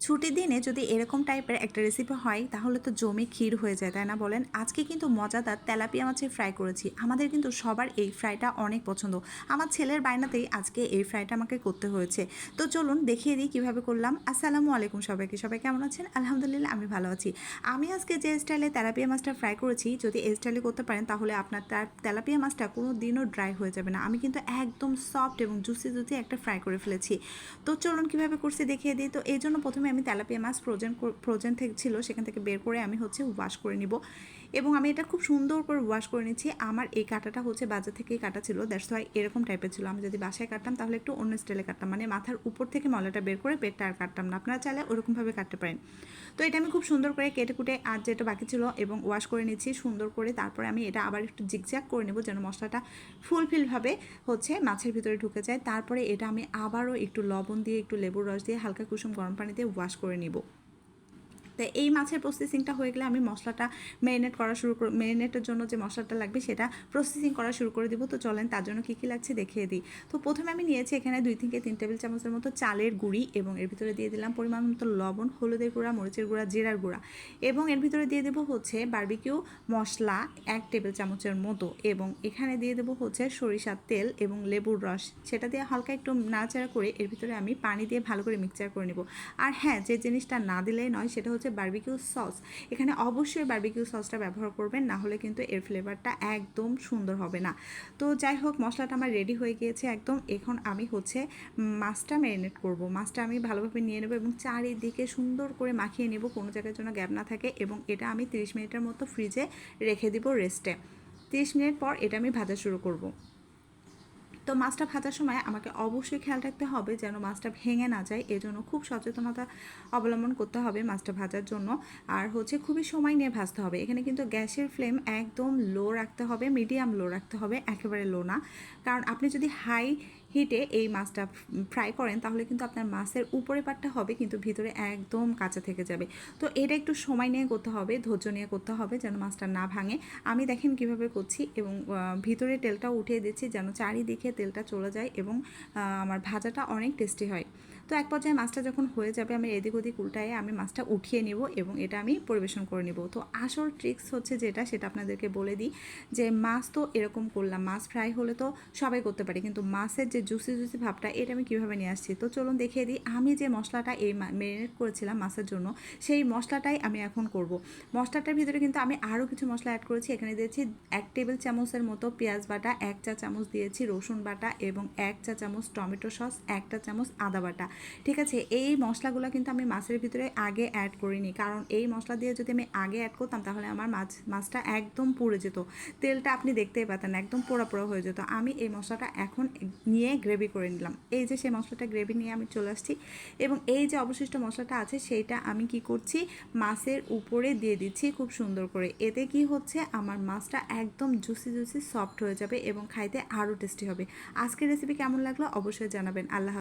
ছুটির দিনে যদি এরকম টাইপের একটা রেসিপি হয় তাহলে তো জমে ক্ষীর হয়ে যায়, তাই না বলেন? আজকে কিন্তু মজাদার তেলাপিয়া মাছের ফ্রাই করেছি। আমাদের কিন্তু সবার এই ফ্রাইটা অনেক পছন্দ। আমার ছেলের বায়নাতেই আজকে এই ফ্রাইটা আমাকে করতে হয়েছে। তো চলুন দেখিয়ে দিই কীভাবে করলাম। আসসালামু আলাইকুম সবাইকে, সবাই কেমন আছেন? আলহামদুলিল্লাহ আমি ভালো আছি। আমি আজকে যে স্টাইলে তেলাপিয়া মাছটা ফ্রাই করেছি, যদি এই স্টাইলে করতে পারেন তাহলে আপনার তেলাপিয়া মাছটা কোনো দিনও ড্রাই হয়ে যাবে না। আমি কিন্তু একদম সফট এবং জুসি জুসি একটা ফ্রাই করে ফেলেছি। তো চলুন কীভাবে করছি দেখিয়ে দিই। তো এই জন্য প্রথমে আমি তেলাপিয়া মাছ ফ্রোজেন থেকে ছিল সেখান থেকে বের করে আমি ওয়াশ করে নিব, এবং আমি এটা খুব সুন্দর করে ওয়াশ করে নিচ্ছি। আমার এই কাটাটা বাজার থেকেই কাটা ছিল, দ্যাটস ওয়াই এরকম টাইপের ছিল। আমি যদি বাসায় কাটতাম তাহলে একটু অন্য স্টাইলে কাটতাম, মানে মাথার উপর থেকে ময়লাটা বের করে পেটটা আর কাটতাম না। আপনারা চাইলে ওরকমভাবে কাটতে পারেন। তো এটা আমি খুব সুন্দর করে কেটে কুটে আর যেটা বাকি ছিল এবং ওয়াশ করে নিচ্ছি সুন্দর করে। তারপরে আমি এটা আবার একটু জিগজ্যাগ করে নেব যেন মশলাটা ফুলফিলভাবে মাছের ভিতরে ঢুকে যায়। তারপরে এটা আমি আবারও একটু লবণ দিয়ে একটু লেবুর রস দিয়ে হালকা কুসুম গরম পানিতে ওয়াশ করে নিব। তো এই মাছের প্রসেসিংটা হয়ে গেলে আমি মশলাটা ম্যারিনেটের জন্য যে মশলাটা লাগবে সেটা প্রসেসিং করা শুরু করে দিব। তো চলেন তার জন্য কী কী লাগছে দেখিয়ে দিই। তো প্রথমে আমি নিয়েছি এখানে 2 থেকে 3 টেবিল চামচের মতো চালের গুঁড়ি, এবং এর ভিতরে দিয়ে দিলাম পরিমাণ মতো লবণ, হলুদের গুঁড়া, মরিচের গুঁড়া, জিরার গুঁড়া, এবং এর ভিতরে দিয়ে দেবো বারবিকিউ মশলা 1 টেবিল চামচের মতো, এবং এখানে দিয়ে দেবো সরিষার তেল এবং লেবুর রস। সেটা দিয়ে হালকা একটু নাড়াচাড়া করে এর ভিতরে আমি পানি দিয়ে ভালো করে মিক্সচার করে নেব। আর হ্যাঁ, যে জিনিসটা না দিলেই নয় সেটা বারবিকিউ সস। এখানে অবশ্যই বারবিকিউ সসটা ব্যবহার করবেন, না হলে কিন্তু এর ফ্লেভারটা একদম সুন্দর হবে না। তো যাই হোক, মশলাটা আমার রেডি হয়ে গিয়েছে একদম। এখন আমি মাছটা ম্যারিনেট করব। মাছটা আমি ভালোভাবে নিয়ে নেব এবং চারিদিকে সুন্দর করে মাখিয়ে নেব, কোনো জায়গার জন্য গ্যাপ না থাকে, এবং এটা আমি 30 মিনিটের মতো ফ্রিজে রেখে দিব রেস্টে। 30 মিনিট পর এটা আমি ভাজা শুরু করব। তো মাছটা ভাজার সময় আমাকে অবশ্যই খেয়াল রাখতে হবে যেন মাছটা ভেঙে না যায়, এজন্য খুব সচেতনতা অবলম্বন করতে হবে মাছটা ভাজার জন্য। আর খুবই সময় নিয়ে ভাজতে হবে। এখানে কিন্তু গ্যাসের ফ্লেম একদম লো রাখতে হবে, মিডিয়াম লো রাখতে হবে, একেবারে লো না। কারণ আপনি যদি হাই হিটে এই মাছটা ফ্রাই করেন তাহলে কিন্তু আপনার মাছের উপরে পাটটা হবে কিন্তু ভিতরে একদম কাঁচা থেকে যাবে। তো এটা একটু সময় নিয়ে করতে হবে, ধৈর্য নিয়ে করতে হবে যেন মাছটা না ভাঙে। আমি দেখেন কিভাবে করছি, এবং ভিতরে তেলটা উঠিয়ে দিচ্ছি যেন চারিদিকে তেলটা চলে যায়, এবং আমার ভাজাটা অনেক টেস্টি হয়। তো এক পর্যায়ে মাছটা যখন হয়ে যাবে আমি এদিক ওদিক উল্টায়ে আমি মাছটা উঠিয়ে নিব, এবং এটা আমি পরিবেশন করে নিব। তো আসল ট্রিক্স সেটা আপনাদেরকে বলে দিই, যে মাছ তো এরকম করলাম, মাছ ফ্রাই হলে তো সবাই করতে পারে, কিন্তু মাছের যে জুসি জুসি ভাবটা এটা আমি কীভাবে নিয়ে আসছি। তো চলুন দেখিয়ে দিই। আমি যে মশলাটা ম্যারিনেট করেছিলাম মাছের জন্য, সেই মশলাটাই আমি এখন করব। মশলাটার ভিতরে কিন্তু আমি আরও কিছু মশলা অ্যাড করেছি। এখানে দিয়েছি 1 টেবিল চামচের মতো পেঁয়াজ বাটা, 1 চা চামচ দিয়েছি রসুন বাটা, এবং 1 চা চামচ টমেটো সস, 1 চা চামচ আদা বাটা। ঠিক আছে, এই মশলাগুলো কিন্তু আমি মাছের ভিতরে আগে অ্যাড করিনি, কারণ এই মশলা দিয়ে যদি আমি আগে অ্যাড করতাম তাহলে আমার মাছটা একদম পুড়ে যেত, তেলটা আপনি দেখতেই পেতেন একদম পোড়া পোড়া হয়ে যেত। আমি এই মশলাটা এখন নিয়ে গ্রেভি করে নিলাম। এই যে সেই মশলাটা গ্রেভি নিয়ে আমি চলে আসছি, এবং এই যে অবশিষ্ট মশলাটা আছে সেইটা আমি কি করছি, মাছের উপরে দিয়ে দিচ্ছি খুব সুন্দর করে। এতে কি হচ্ছে, আমার মাছটা একদম জুসি জুসি সফট হয়ে যাবে এবং খাইতে আরও টেস্টি হবে। আজকের রেসিপি কেমন লাগলো অবশ্যই জানাবেন। আল্লাহ।